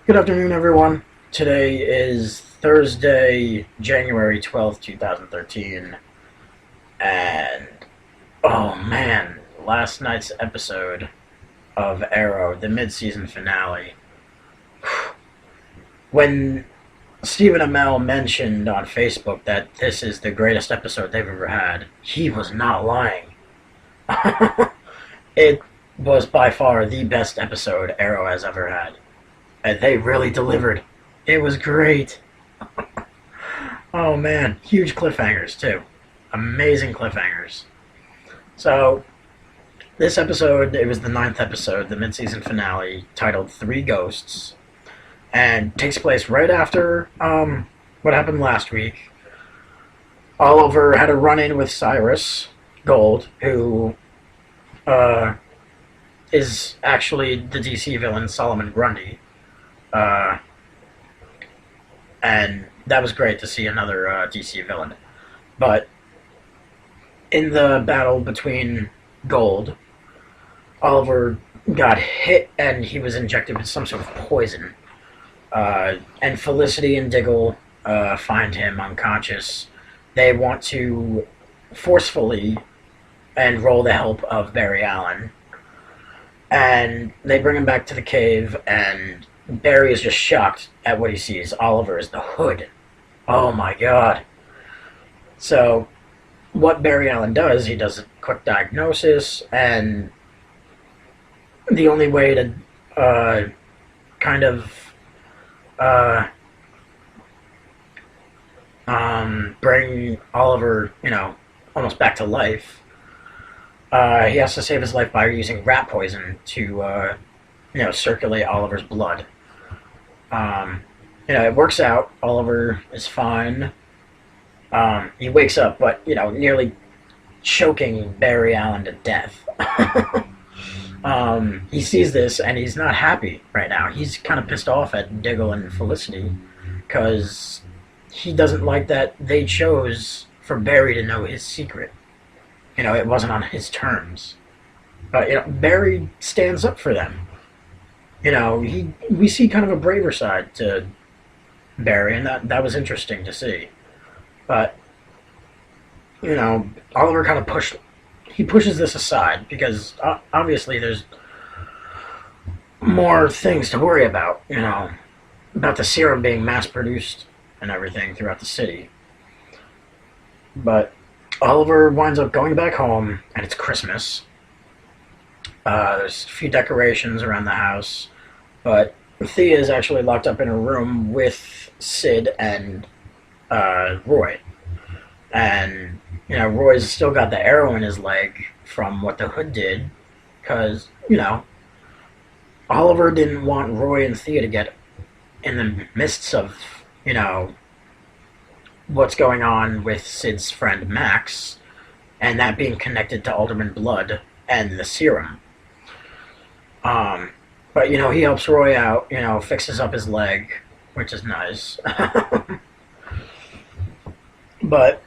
Good afternoon, everyone. Today is Thursday, January 12th, 2013, and oh man, last night's episode of Arrow, the mid-season finale. When Stephen Amell mentioned on Facebook that this is the greatest episode they've ever had, he was not lying. It was by far the best episode Arrow has ever had. And they really delivered. It was great. Oh man, huge cliffhangers too. Amazing cliffhangers. So this episode, it was the ninth episode, the mid-season finale, titled Three Ghosts, and takes place right after what happened last week. Oliver had a run-in with Cyrus Gold, who is actually the DC villain Solomon Grundy. Uh, and that was great to see another DC villain. But in the battle between Gold, Oliver got hit and he was injected with some sort of poison. And Felicity and Diggle find him unconscious. They want to forcefully enroll the help of Barry Allen. And they bring him back to the cave, and Barry is just shocked at what he sees. Oliver is the Hood. Oh my god. So, what Barry Allen does, he does a quick diagnosis, and the only way to kind of uh, bring Oliver, almost back to life, he has to save his life by using rat poison to, circulate Oliver's blood. It works out. Oliver is fine. He wakes up, but, nearly choking Barry Allen to death. He sees this, and he's not happy right now. He's kind of pissed off at Diggle and Felicity, because he doesn't like that they chose for Barry to know his secret. It wasn't on his terms. But, Barry stands up for them. We see kind of a braver side to Barry, and that was interesting to see. But, Oliver kind of pushes this aside, because obviously there's more things to worry about, about the serum being mass-produced and everything throughout the city. But Oliver winds up going back home, and it's Christmas. There's a few decorations around the house, but Thea is actually locked up in a room with Sid and Roy. And, Roy's still got the arrow in his leg from what the Hood did, because, Oliver didn't want Roy and Thea to get in the midst of, what's going on with Sid's friend Max, and that being connected to Alderman Blood and the serum. But, he helps Roy out, fixes up his leg, which is nice. But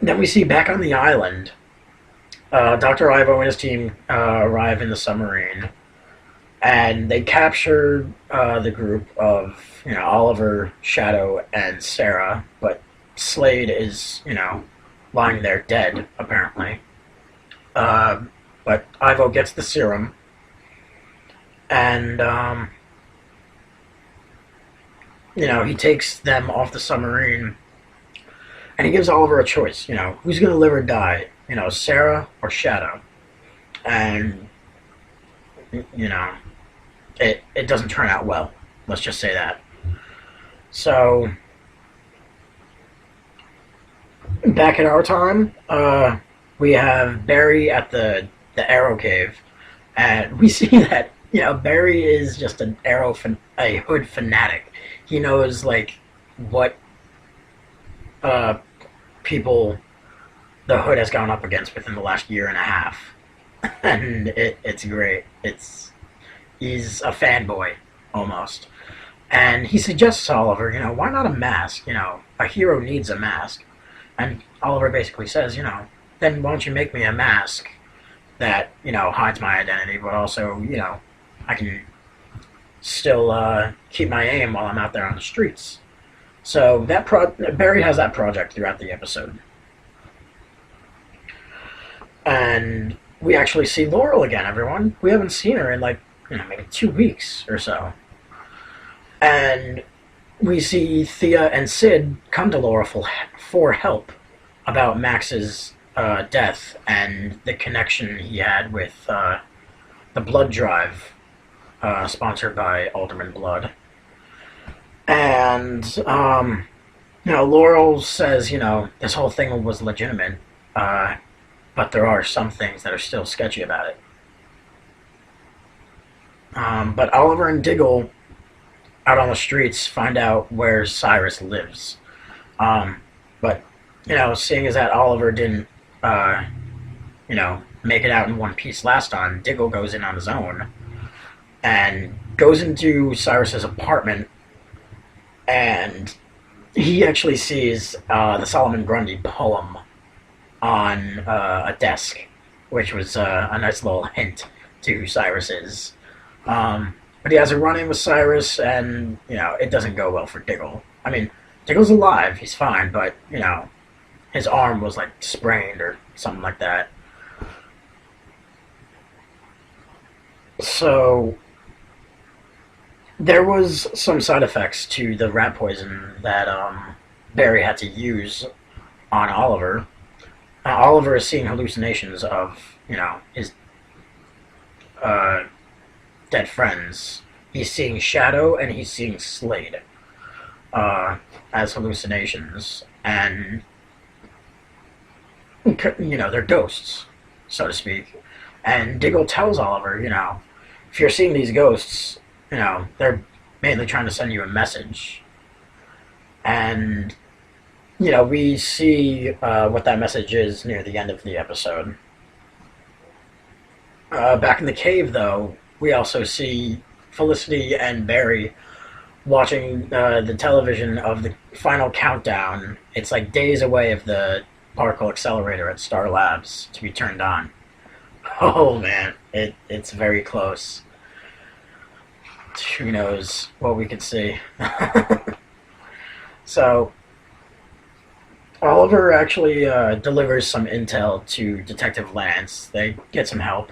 then we see back on the island, Dr. Ivo and his team arrive in the submarine, and they capture the group of, Oliver, Shadow, and Sarah, but Slade is, lying there dead, apparently. But Ivo gets the serum, and, he takes them off the submarine, and he gives Oliver a choice, who's going to live or die, Sarah or Shadow. And, it doesn't turn out well. Let's just say that. So, back at our time, we have Barry at the Arrow Cave, and we see that, Barry is just a Hood fanatic. He knows, what people the Hood has gone up against within the last year and a half. And it's great. He's a fanboy, almost. And he suggests to Oliver, why not a mask? A hero needs a mask. And Oliver basically says, then why don't you make me a mask that, hides my identity, but also, I can still keep my aim while I'm out there on the streets. So Barry has that project throughout the episode, and we actually see Laurel again. Everyone, we haven't seen her in like maybe 2 weeks or so, and we see Thea and Sid come to Laurel for help about Max's death and the connection he had with the blood drive sponsored by Alderman Blood. And, Laurel says, this whole thing was legitimate, but there are some things that are still sketchy about it. But Oliver and Diggle, out on the streets, find out where Cyrus lives. But, seeing as that Oliver didn't, make it out in one piece last time, Diggle goes in on his own and goes into Cyrus's apartment, and he actually sees the Solomon Grundy poem on a desk, which was a nice little hint to who Cyrus is. But he has a run-in with Cyrus, and, it doesn't go well for Diggle. I mean, Diggle's alive, he's fine, but, his arm was, sprained or something like that. So, there was some side effects to the rat poison that Barry had to use on Oliver. Oliver is seeing hallucinations of, his dead friends. He's seeing Shadow and he's seeing Slade as hallucinations. And, they're ghosts, so to speak. And Diggle tells Oliver, if you're seeing these ghosts, they're mainly trying to send you a message. And, we see what that message is near the end of the episode. Back in the cave, though, we also see Felicity and Barry watching the television of the final countdown. It's like days away of the particle accelerator at Star Labs to be turned on. Oh man, it's very close. Who knows what we could see. So, Oliver actually delivers some intel to Detective Lance. They get some help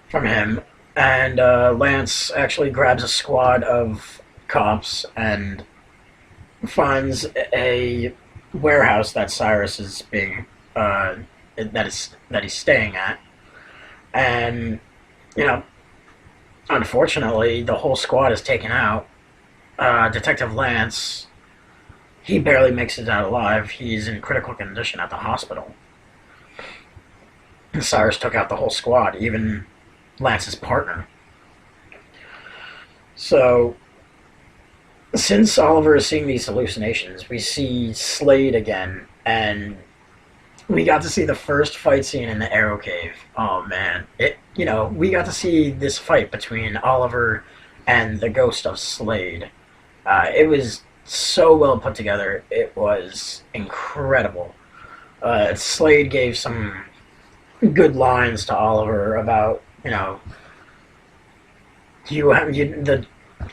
from him, and Lance actually grabs a squad of cops and finds a warehouse that Cyrus is being that he's staying at, and unfortunately the whole squad is taken out. Detective Lance, he barely makes it out alive. He's in critical condition at the hospital. And Cyrus took out the whole squad, even Lance's partner. So, since Oliver is seeing these hallucinations, we see Slade again, and we got to see the first fight scene in the Arrow Cave. Oh man, we got to see this fight between Oliver and the ghost of Slade. It was so well put together. It was incredible. Slade gave some good lines to Oliver about, the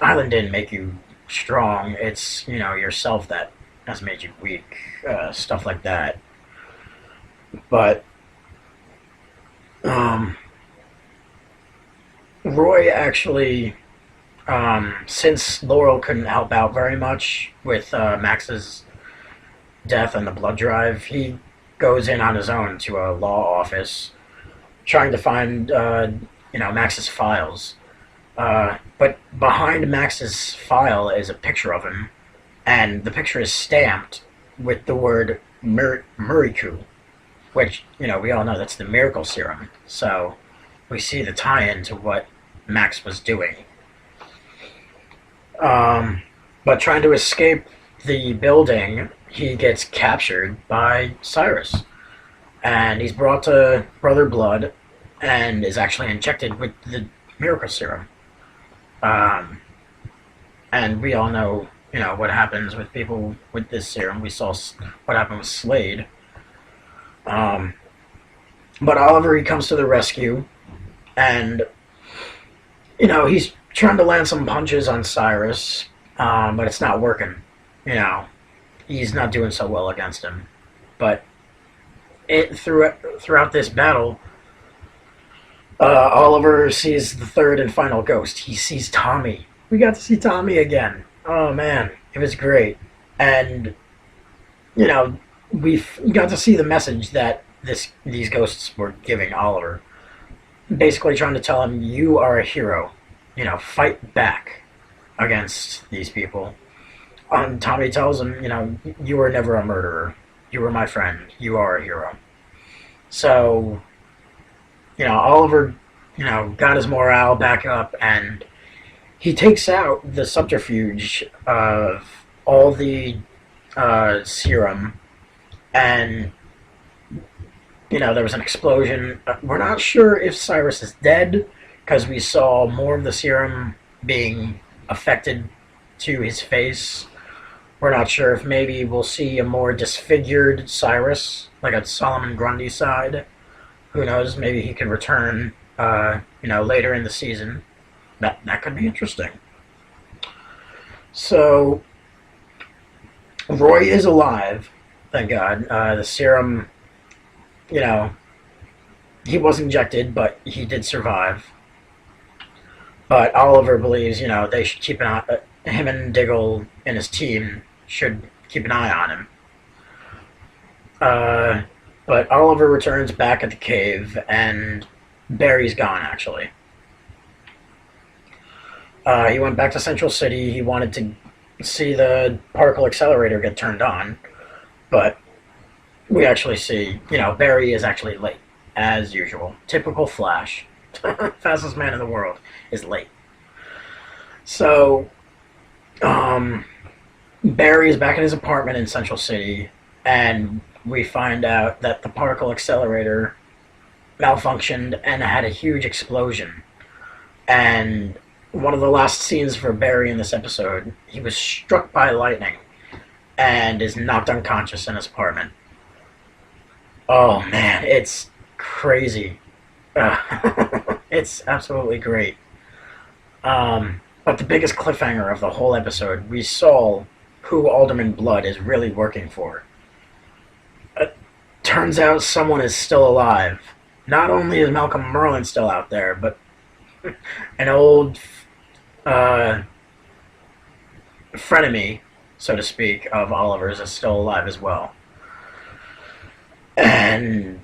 island didn't make you strong. It's, yourself that has made you weak. Stuff like that. But, Roy actually, since Laurel couldn't help out very much with Max's death and the blood drive, he goes in on his own to a law office trying to find, Max's files. But behind Max's file is a picture of him, and the picture is stamped with the word Muriku, which, we all know that's the miracle serum. So we see the tie-in to what Max was doing. But trying to escape the building, he gets captured by Cyrus. And he's brought to Brother Blood and is actually injected with the miracle serum. And we all know, what happens with people with this serum. We saw what happened with Slade. But Oliver, he comes to the rescue, and, he's trying to land some punches on Cyrus, but it's not working. You know, he's not doing so well against him. But throughout this battle, Oliver sees the third and final ghost. He sees Tommy. We got to see Tommy again. Oh man, it was great. And you know, we got to see the message that these ghosts were giving Oliver. Basically trying to tell him, you are a hero. You know, fight back against these people. Tommy tells him, you know, you were never a murderer. You were my friend. You are a hero. So, you know, Oliver, you know, got his morale back up, and he takes out the subterfuge of all the serum, and you know, there was an explosion. We're not sure if Cyrus is dead, because we saw more of the serum being affected to his face. We're not sure if maybe we'll see a more disfigured Cyrus, like a Solomon Grundy side. Who knows? Maybe he could return, you know, later in the season. That could be interesting. So, Roy is alive, thank God. The serum, you know, he was injected, but he did survive. But Oliver believes, you know, they should keep an eye, him and Diggle and his team should keep an eye on him. But Oliver returns back at the cave, and Barry's gone, actually. He went back to Central City. He wanted to see the particle accelerator get turned on, but we actually see, you know, Barry is actually late, as usual. Typical Flash. Fastest man in the world is late. So, Barry is back in his apartment in Central City, and we find out that the particle accelerator malfunctioned and had a huge explosion. And one of the last scenes for Barry in this episode, he was struck by lightning and is knocked unconscious in his apartment. Oh man, it's crazy. It's absolutely great. But the biggest cliffhanger of the whole episode, we saw who Alderman Blood is really working for. Turns out someone is still alive. Not only is Malcolm Merlyn still out there, but an old frenemy, so to speak, of Oliver's is still alive as well. And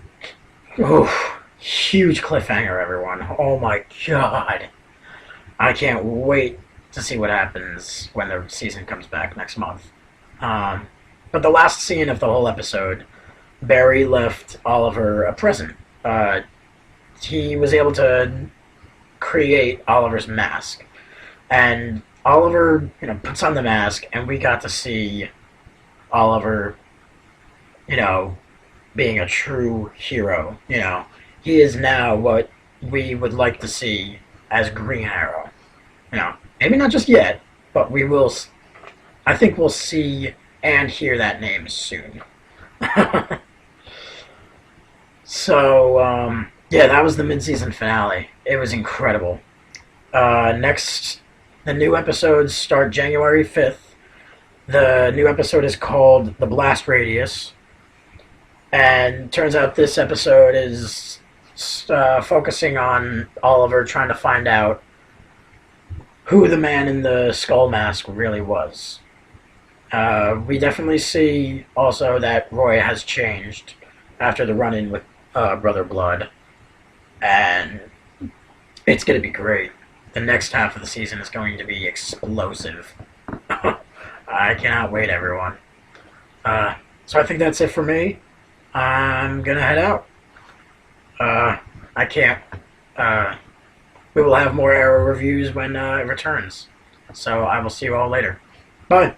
huge cliffhanger, everyone. Oh my god. I can't wait to see what happens when the season comes back next month. But the last scene of the whole episode, Barry left Oliver a present. He was able to create Oliver's mask. And Oliver, you know, puts on the mask, and we got to see Oliver, you know, being a true hero. You know, he is now what we would like to see as Green Arrow. You know, maybe not just yet, but we will. I think we'll see and hear that name soon. So, yeah, that was the mid-season finale. It was incredible. Next, the new episodes start January 5th. The new episode is called The Blast Radius. And turns out this episode is focusing on Oliver trying to find out who the man in the skull mask really was. We definitely see also that Roy has changed after the run-in with Brother Blood. And it's going to be great. The next half of the season is going to be explosive. I cannot wait, everyone. So I think that's it for me. I'm going to head out. I can't. We will have more Arrow reviews when it returns. So I will see you all later. Bye.